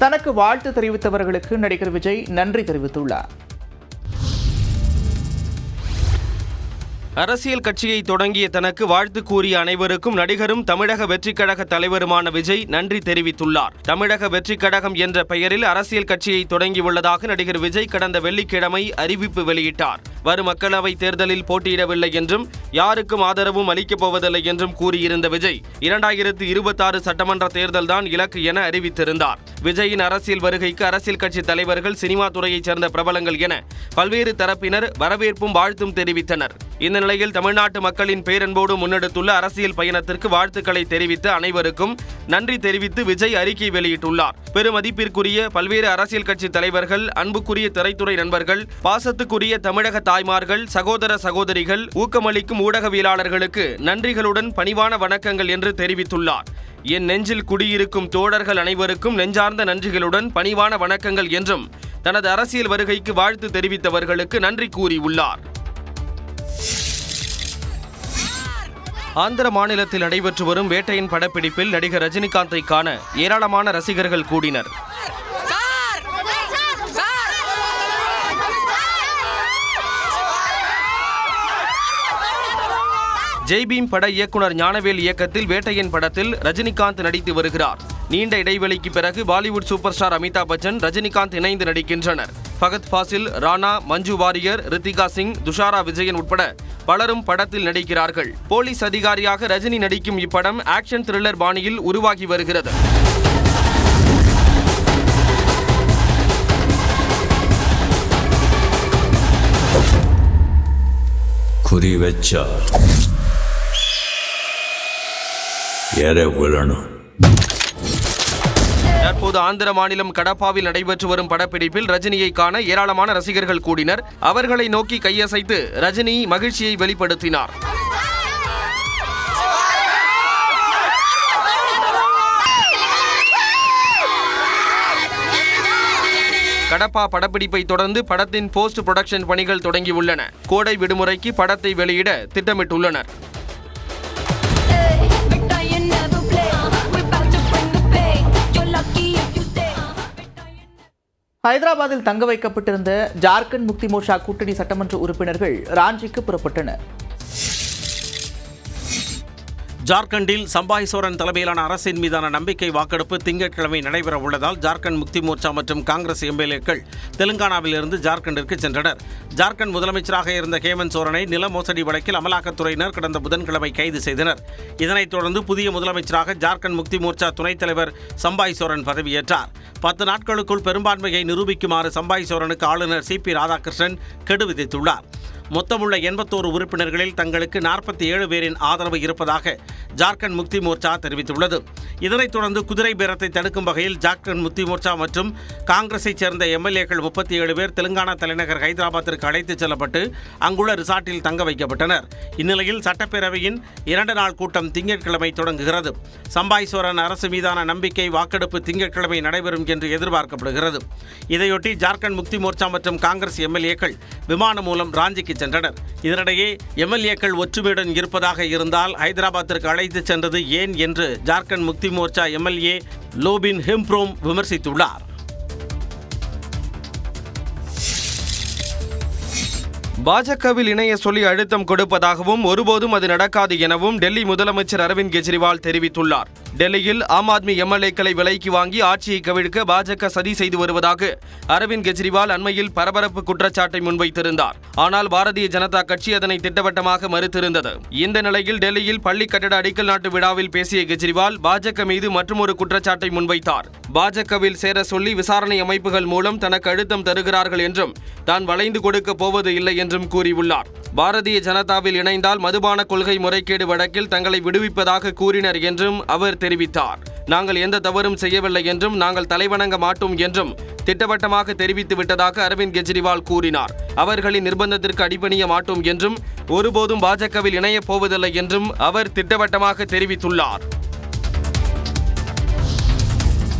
தனக்கு வாழ்த்து தெரிவித்தவர்களுக்கு நடிகர் விஜய் நன்றி தெரிவித்துள்ளார். அரசியல் கட்சியை தொடங்கிய தனக்கு வாழ்த்து கூறிய அனைவருக்கும் நடிகரும் தமிழக வெற்றிக் கழக தலைவருமான விஜய் நன்றி தெரிவித்துள்ளார். தமிழக வெற்றிக் கழகம் என்ற பெயரில் அரசியல் கட்சியை தொடங்கியுள்ளதாக நடிகர் விஜய் கடந்த வெள்ளிக்கிழமை அறிவிப்பு வெளியிட்டார். வரும் மக்களவைத் தேர்தலில் போட்டியிடவில்லை என்றும் யாருக்கும் ஆதரவும் அளிக்கப் போவதில்லை என்றும் கூறியிருந்த விஜய் 2026 சட்டமன்ற தேர்தல்தான் இலக்கு என அறிவித்திருந்தார். விஜயின் அரசியல் வருகைக்கு அரசியல் கட்சி தலைவர்கள், சினிமா துறையைச் சேர்ந்த பிரபலங்கள் என பல்வேறு தரப்பினர் வரவேற்பும் வாழ்த்தும் தெரிவித்தனர். இந்த நிலையில் தமிழ்நாட்டு மக்களின் பேரன்போடு முன்னெடுத்துள்ள அரசியல் பயணத்திற்கு வாழ்த்துக்களை தெரிவித்த அனைவருக்கும் நன்றி தெரிவித்து விஜய் அறிக்கை வெளியிட்டுள்ளார். பெருமதிப்பிற்குரிய பல்வேறு அரசியல் கட்சி தலைவர்கள், அன்புக்குரிய திரைத்துறை நண்பர்கள், பாசத்துக்குரிய தமிழக தாய்மார்கள், சகோதர சகோதரிகள், ஊக்கமளிக்கும் ஊடகவியலாளர்களுக்கு நன்றிகளுடன் பணிவான வணக்கங்கள் என்று தெரிவித்துள்ளார். என் நெஞ்சில் குடியிருக்கும் தோழர்கள் அனைவருக்கும் நெஞ்சார்ந்த நன்றிகளுடன் பணிவான வணக்கங்கள் என்றும் தனது அரசியல் வருகைக்கு வாழ்த்து தெரிவித்தவர்களுக்கு நன்றி கூறியுள்ளார். ஆந்திர மாநிலத்தில் நடைபெற்று வரும் வேட்டையின் படப்பிடிப்பில் நடிகர் ரஜினிகாந்தை காண ஏராளமான ரசிகர்கள் கூடினர். ஜெய்பீம் பட இயக்குனர் ஞானவேல் இயக்கத்தில் வேட்டையின் படத்தில் ரஜினிகாந்த் நடித்து வருகிறார். நீண்ட இடைவெளிக்கு பிறகு பாலிவுட் சூப்பர் ஸ்டார் அமிதாப் பச்சன், ரஜினிகாந்த் இணைந்து நடிக்கின்றனர். ஃபகத் ஃபாசில், ராணா, மஞ்சு வாரியர், ரித்திகா சிங், துஷாரா விஜயன் உட்பட பலரும் படத்தில் நடிக்கிறார்கள். போலீஸ் அதிகாரியாக ரஜினி நடிக்கும் இப்படம் ஆக்ஷன் த்ரில்லர் பாணியில் உருவாகி வருகிறது. தற்போது ஆந்திர மாநிலம் கடப்பாவில் நடைபெற்று வரும் படப்பிடிப்பில் ரஜினியை காண ஏராளமான ரசிகர்கள் கூடினர். அவர்களை நோக்கி கையசைத்து ரஜினி மகிழ்ச்சியை வெளிப்படுத்தினார். கடப்பா படப்பிடிப்பை தொடர்ந்து படத்தின் போஸ்ட் புரொடக்ஷன் பணிகள் தொடங்கியுள்ளன. கோடை விடுமுறைக்கு படத்தை வெளியிட திட்டமிட்டுள்ளனர். ஹைதராபாத்தில் தங்க வைக்கப்பட்டிருந்த ஜார்க்கண்ட் முக்தி மோர்ச்சா கூட்டணி சட்டமன்ற உறுப்பினர்கள் ராஞ்சிக்கு புறப்பட்டனர். ஜார்க்கண்டில் சம்பாய் சோரன் தலைமையிலான அரசின் மீதான நம்பிக்கை வாக்கெடுப்பு திங்கட்கிழமை நடைபெற உள்ளதால் ஜார்க்கண்ட் முக்தி மோர்ச்சா மற்றும் காங்கிரஸ் எம்எல்ஏக்கள் தெலுங்கானாவிலிருந்து ஜார்க்கண்டிற்கு சென்றனர். ஜார்க்கண்ட் முதலமைச்சராக இருந்த ஹேமந்த் சோரனை நில மோசடி வழக்கில் அமலாக்கத்துறையினர் கடந்த புதன்கிழமை கைது செய்தனர். இதனைத் தொடர்ந்து புதிய முதலமைச்சராக ஜார்க்கண்ட் முக்தி மோர்ச்சா துணைத் தலைவர் சம்பாய் சோரன் பதவியேற்றார். 10 நாட்களுக்குள் பெரும்பான்மையை நிரூபிக்குமாறு சம்பாய் சோரனுக்கு ஆளுநர் சிபி ராதாகிருஷ்ணன் கெடு விதித்துள்ளார். மொத்தமுள்ள 81 உறுப்பினர்களில் தங்களுக்கு 47 பேரின் ஆதரவு இருப்பதாக ஜார்க்கண்ட் முக்தி மோர்ச்சா தெரிவித்துள்ளது. இதனைத் தொடர்ந்து குதிரை பேரத்தை தடுக்கும் வகையில் ஜார்க்கண்ட் முக்தி மோர்ச்சா மற்றும் காங்கிரஸைச் சேர்ந்த எம்எல்ஏக்கள் 37 பேர் தெலுங்கானா தலைநகர் ஹைதராபாத்திற்கு அழைத்துச் செல்லப்பட்டு அங்குள்ள ரிசார்ட்டில் தங்க வைக்கப்பட்டனர். இந்நிலையில் சட்டப்பேரவையின் 2 நாள் கூட்டம் திங்கட்கிழமை தொடங்குகிறது. சம்பாய் சோரன் அரசு மீதான நம்பிக்கை வாக்கெடுப்பு திங்கட்கிழமை நடைபெறும் என்று எதிர்பார்க்கப்படுகிறது. இதையொட்டி ஜார்க்கண்ட் முக்தி மோர்ச்சா மற்றும் காங்கிரஸ் எம்எல்ஏக்கள் விமானம் மூலம் ராஞ்சிக்கு சென்றனர். இதனிடையே எம்எல்ஏக்கள் ஒற்றுமையுடன் இருப்பதாக இருந்தால் ஹைதராபாத்திற்கு அழைத்துச் சென்றது ஏன் என்று ஜார்க்கண்ட் முக்தி மோர்ச்சா எம்எல்ஏ லோபின் ஹெம்ப்ரோம் விமர்சித்துள்ளார். பாஜகவில் இணைய சொல்லி அழுத்தம் கொடுப்பதாகவும் ஒருபோதும் அது நடக்காது எனவும் டெல்லி முதலமைச்சர் அரவிந்த் கெஜ்ரிவால் தெரிவித்துள்ளார். டெல்லியில் ஆம் ஆத்மி எம்எல்ஏக்களை விலைக்கு வாங்கி ஆட்சியை கவிழ்க்க பாஜக சதி செய்து வருவதாக அரவிந்த் கெஜ்ரிவால் அண்மையில் பரபரப்பு குற்றச்சாட்டை முன்வைத்திருந்தார். ஆனால் பாரதிய ஜனதா கட்சி அதனை திட்டவட்டமாக மறுத்திருந்தது. இந்த நிலையில் டெல்லியில் பள்ளி கட்டட அடிக்கல் நாட்டு விழாவில் பேசிய கெஜ்ரிவால் பாஜக மீது மற்றொரு குற்றச்சாட்டை முன்வைத்தார். பாஜகவில் சேர சொல்லி விசாரணை அமைப்புகள் மூலம் தனக்கு அழுத்தம் தருகிறார்கள் என்றும் தான் வளைந்து கொடுக்க போவது இல்லை என்றும் கூறியுள்ளார். பாரதிய ஜனதாவில் இணைந்தால் மதுபான கொள்கை முறைகேடு வழக்கில் தங்களை விடுவிப்பதாக கூறினர் என்றும் அவர் தெரிவித்தார். நாங்கள் எந்த தவறும் செய்யவில்லை என்றும் நாங்கள் தலைவணங்க மாட்டோம் என்றும் திட்டவட்டமாக தெரிவித்து விட்டதாக அரவிந்த் கெஜ்ரிவால் கூறினார். அவர்களின் நிர்பந்தத்திற்கு அடிபணிய மாட்டோம் என்றும் ஒருபோதும் பாஜகவில் இணையப் போவதில்லை என்றும் அவர் திட்டவட்டமாக தெரிவித்துள்ளார்.